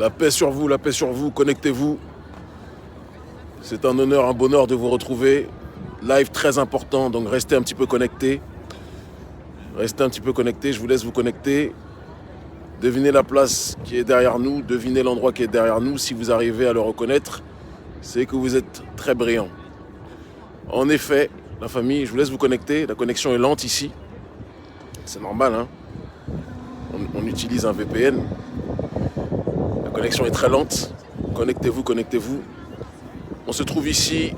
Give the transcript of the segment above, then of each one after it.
La paix sur vous, connectez-vous. C'est un honneur, un bonheur de vous retrouver. Live très important, donc restez un petit peu connectés. Restez un petit peu connectés, je vous laisse vous connecter. Devinez la place qui est derrière nous, devinez l'endroit qui est derrière nous. Si vous arrivez à le reconnaître, c'est que vous êtes très brillant. En effet, la famille, je vous laisse vous connecter. La connexion est lente ici. C'est normal, hein. On utilise un VPN. La connexion est très lente. Connectez-vous, connectez-vous. On se trouve ici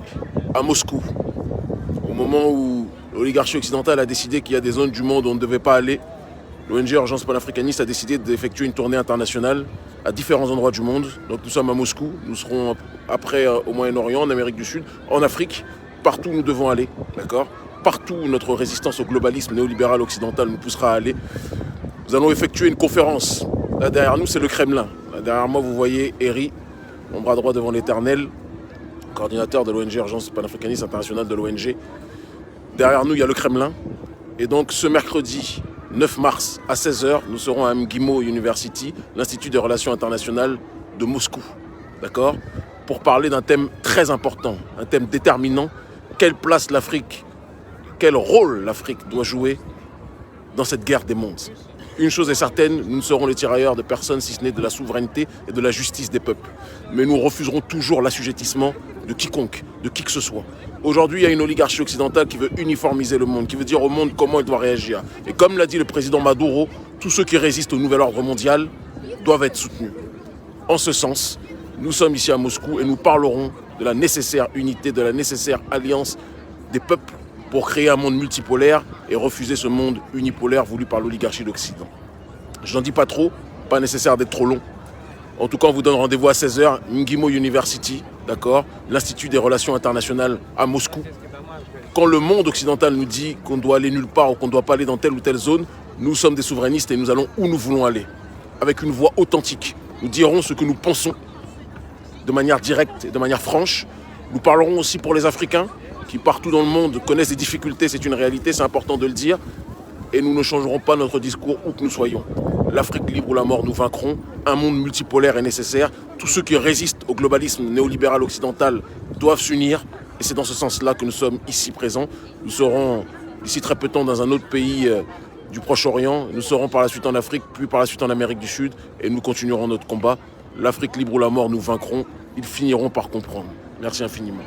à Moscou, au moment où l'oligarchie occidentale a décidé qu'il y a des zones du monde où on ne devait pas aller. L'ONG Urgence panafricaniste a décidé d'effectuer une tournée internationale à différents endroits du monde. Donc nous sommes à Moscou, nous serons après au Moyen-Orient, en Amérique du Sud, en Afrique, partout où nous devons aller, d'accord ? Partout où notre résistance au globalisme néolibéral occidental nous poussera à aller. Nous allons effectuer une conférence. Là derrière nous, c'est le Kremlin. Là derrière moi, vous voyez Eri, mon bras droit devant l'Éternel, coordinateur de l'ONG Urgence panafricaniste internationale de l'ONG. Derrière nous, il y a le Kremlin. Et donc ce mercredi 9 mars à 16h, nous serons à MGIMO University, l'Institut des Relations Internationales de Moscou. D'accord ? Pour parler d'un thème très important, un thème déterminant. Quelle place l'Afrique, quel rôle l'Afrique doit jouer dans cette guerre des mondes. Une chose est certaine, nous ne serons les tirailleurs de personne si ce n'est de la souveraineté et de la justice des peuples. Mais nous refuserons toujours l'assujettissement de quiconque, de qui que ce soit. Aujourd'hui, il y a une oligarchie occidentale qui veut uniformiser le monde, qui veut dire au monde comment il doit réagir. Et comme l'a dit le président Maduro, tous ceux qui résistent au nouvel ordre mondial doivent être soutenus. En ce sens, nous sommes ici à Moscou et nous parlerons de la nécessaire unité, de la nécessaire alliance des peuples pour créer un monde multipolaire et refuser ce monde unipolaire voulu par l'oligarchie d'Occident. Je n'en dis pas trop, pas nécessaire d'être trop long. En tout cas, on vous donne rendez-vous à 16h, MGIMO University, d'accord, l'Institut des Relations Internationales à Moscou. Quand le monde occidental nous dit qu'on doit aller nulle part ou qu'on ne doit pas aller dans telle ou telle zone, nous sommes des souverainistes et nous allons où nous voulons aller. Avec une voix authentique, nous dirons ce que nous pensons de manière directe et de manière franche. Nous parlerons aussi pour les Africains, qui partout dans le monde connaissent des difficultés, c'est une réalité, c'est important de le dire. Et nous ne changerons pas notre discours où que nous soyons. L'Afrique libre ou la mort, nous vaincrons. Un monde multipolaire est nécessaire. Tous ceux qui résistent au globalisme néolibéral occidental doivent s'unir. Et c'est dans ce sens-là que nous sommes ici présents. Nous serons ici très peu de temps dans un autre pays du Proche-Orient. Nous serons par la suite en Afrique, puis par la suite en Amérique du Sud. Et nous continuerons notre combat. L'Afrique libre ou la mort, nous vaincrons. Ils finiront par comprendre. Merci infiniment.